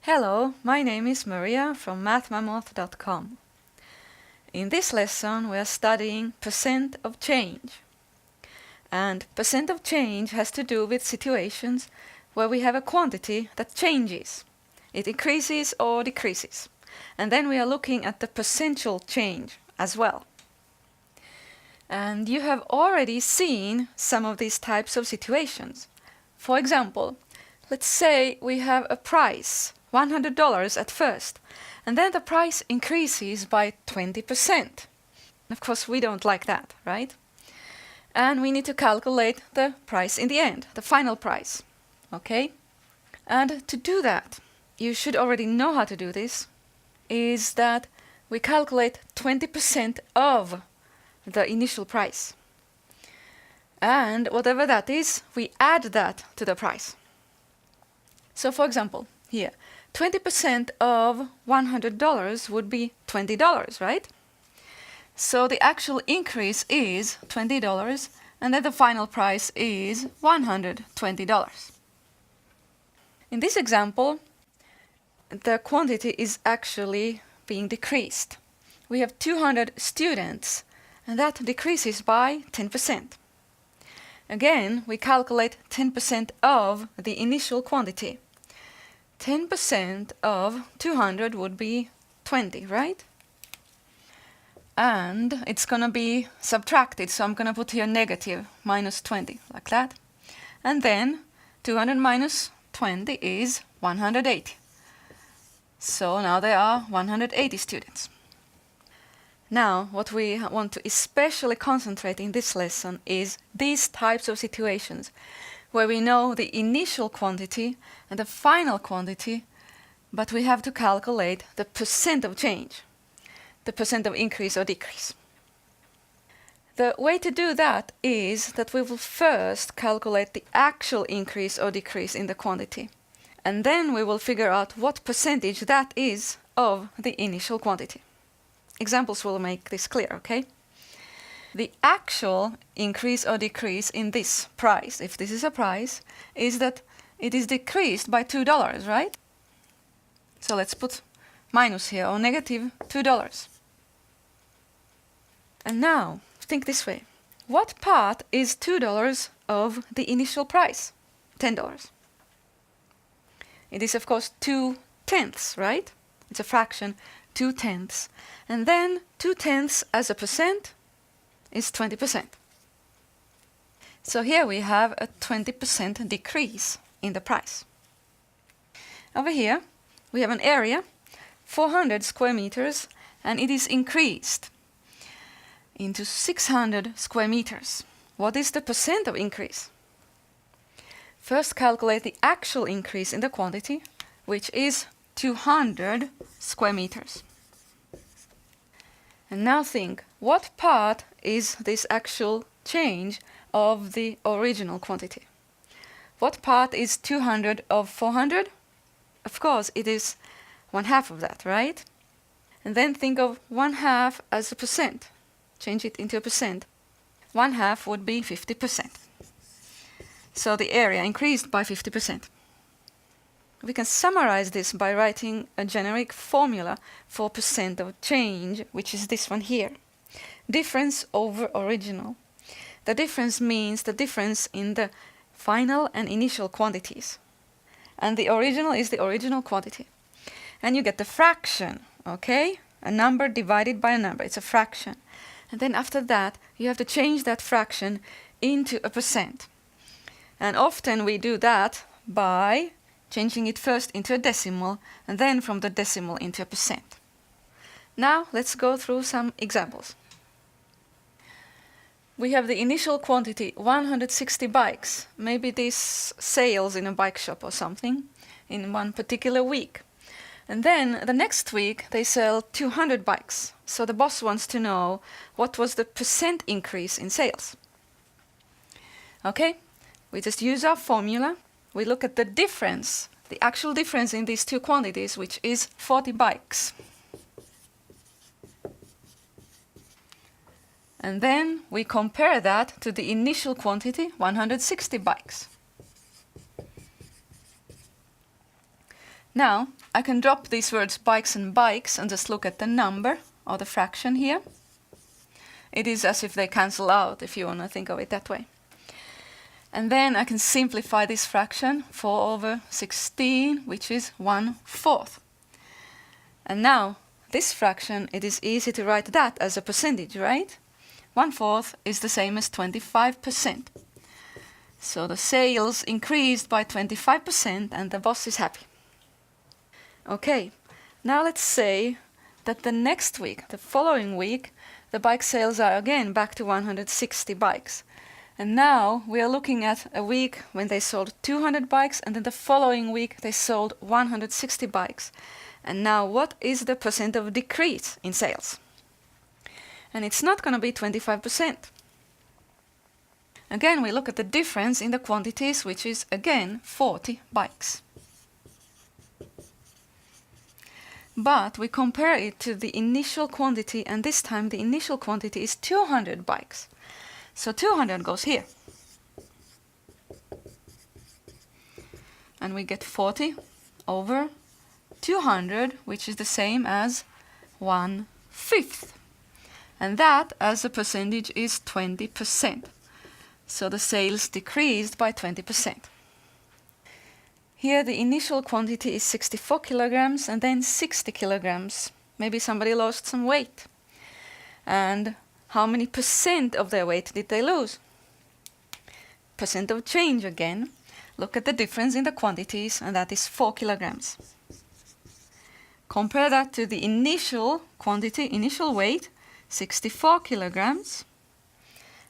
Hello, my name is Maria from mathmammoth.com. In this lesson we are studying percent of change. And percent of change has to do with situations where we have a quantity that changes. It increases or decreases. And then we are looking at the percentual change as well. And you have already seen some of these types of situations. For example, let's say we have a price, $100 at first, and then the price increases by 20%. Of course, we don't like that, right? And we need to calculate the price in the end, the final price, okay? And to do that, you should already know how to do this, is that we calculate 20% of the initial price. And whatever that is, we add that to the price. So for example, here, 20% of $100 would be $20, right? So the actual increase is $20, and then the final price is $120. In this example, the quantity is actually being decreased. We have 200 students, and that decreases by 10%. Again, we calculate 10% of the initial quantity. 10% of 200 would be 20, right? And it's going to be subtracted, so I'm going to put here negative, minus 20, like that. And then 200 minus 20 is 180. So now there are 180 students. Now, what we want to especially concentrate in this lesson is these types of situations where we know the initial quantity and the final quantity, but we have to calculate the percent of change, the percent of increase or decrease. The way to do that is that we will first calculate the actual increase or decrease in the quantity, and then we will figure out what percentage that is of the initial quantity. Examples will make this clear, okay? The actual increase or decrease in this price, if this is a price, is that it is decreased by $2, right? So let's put minus here, or negative $2. And now, think this way. What part is $2 of the initial price? $10. It is, of course, 2/10, right? It's a fraction, 2/10. And then 2/10 as a percent is 20%. So here we have a 20% decrease in the price. Over here we have an area, 400 square meters, and it is increased into 600 square meters. What is the percent of increase? First calculate the actual increase in the quantity, which is 200 square meters. And now think, what part is this actual change of the original quantity? What part is 200 of 400? Of course, it is 1/2 of that, right? And then think of 1/2 as a percent. Change it into a percent. 1/2 would be 50%. So the area increased by 50%. We can summarize this by writing a generic formula for percent of change, which is this one here. Difference over original. The difference means the difference in the final and initial quantities. And the original is the original quantity. And you get the fraction, okay? A number divided by a number. It's a fraction. And then after that, you have to change that fraction into a percent. And often we do that by changing it first into a decimal, and then from the decimal into a percent. Now let's go through some examples. We have the initial quantity, 160 bikes. Maybe this sales in a bike shop or something in one particular week. And then the next week they sell 200 bikes. So the boss wants to know what was the percent increase in sales. Okay, we just use our formula. We look at the difference, the actual difference in these two quantities, which is 40 bikes. And then we compare that to the initial quantity, 160 bikes. Now, I can drop these words bikes and bikes and just look at the number or the fraction here. It is as if they cancel out, if you want to think of it that way. And then I can simplify this fraction, 4/16, which is 1/4. And now, this fraction, it is easy to write that as a percentage, right? 1/4 is the same as 25%. So the sales increased by 25% and the boss is happy. Okay, now let's say that the next week, the following week, the bike sales are again back to 160 bikes. And now we are looking at a week when they sold 200 bikes, and then the following week they sold 160 bikes. And now what is the percent of decrease in sales? And it's not going to be 25%. Again, we look at the difference in the quantities, which is again 40 bikes. But we compare it to the initial quantity, and this time the initial quantity is 200 bikes. So 200 goes here. And we get 40 over 200, which is the same as 1/5. And that, as a percentage, is 20%. So the sales decreased by 20%. Here the initial quantity is 64 kilograms and then 60 kilograms. Maybe somebody lost some weight. And how many percent of their weight did they lose? Percent of change again. Look at the difference in the quantities, and that is 4 kilograms. Compare that to the initial quantity, initial weight, 64 kilograms.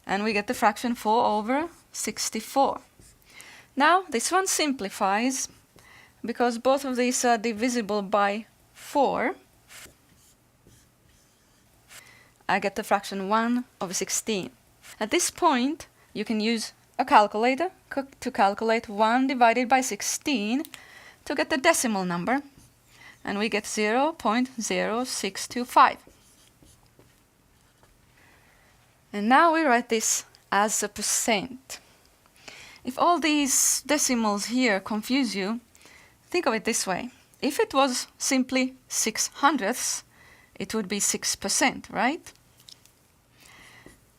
And we get the fraction 4/64. Now, this one simplifies because both of these are divisible by 4. I get the fraction 1/16. At this point, you can use a calculator to calculate 1 divided by 16 to get the decimal number. And we get 0.0625. And now we write this as a percent. If all these decimals here confuse you, think of it this way. If it was simply 6/100ths, it would be 6%, right?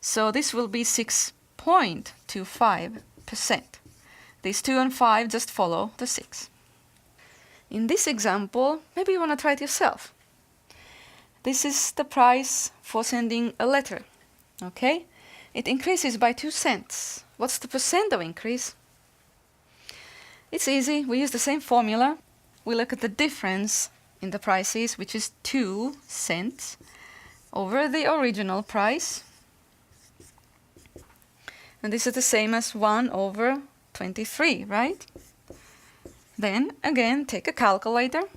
So this will be 6.25%. These 2 and 5 just follow the 6. In this example, maybe you want to try it yourself. This is the price for sending a letter. Okay? It increases by 2 cents. What's the percent of increase? It's easy. We use the same formula. We look at the difference in the prices, which is 2 cents, over the original price. And this is the same as 1/23, right? Then, again, take a calculator.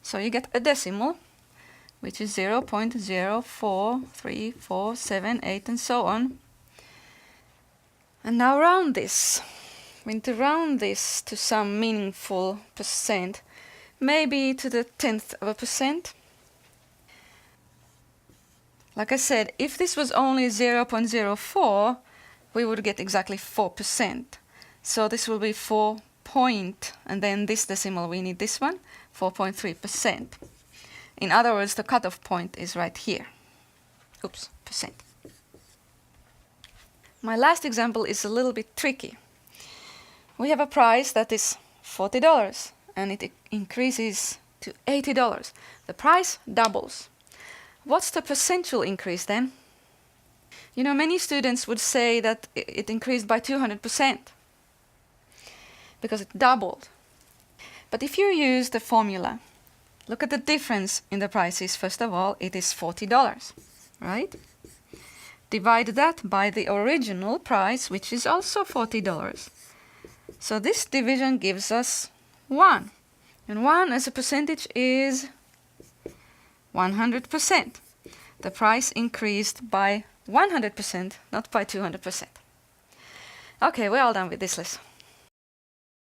So you get a decimal, which is 0.043478, and so on. And now round this. We need to round this to some meaningful percent, maybe to the 0.1%. Like I said, if this was only 0.04, we would get exactly 4%. So this will be 4 point, and then this decimal, we need this one, 4.3%. In other words, the cutoff point is right here. Oops, percent. My last example is a little bit tricky. We have a price that is $40 and it increases to $80. The price doubles. What's the percentual increase then? You know, many students would say that it increased by 200% because it doubled. But if you use the formula, look at the difference in the prices. First of all, it is $40, right? Divide that by the original price, which is also $40. So this division gives us 1. And 1 as a percentage is 100%. The price increased by 100%, not by 200%. Okay, we're all done with this lesson.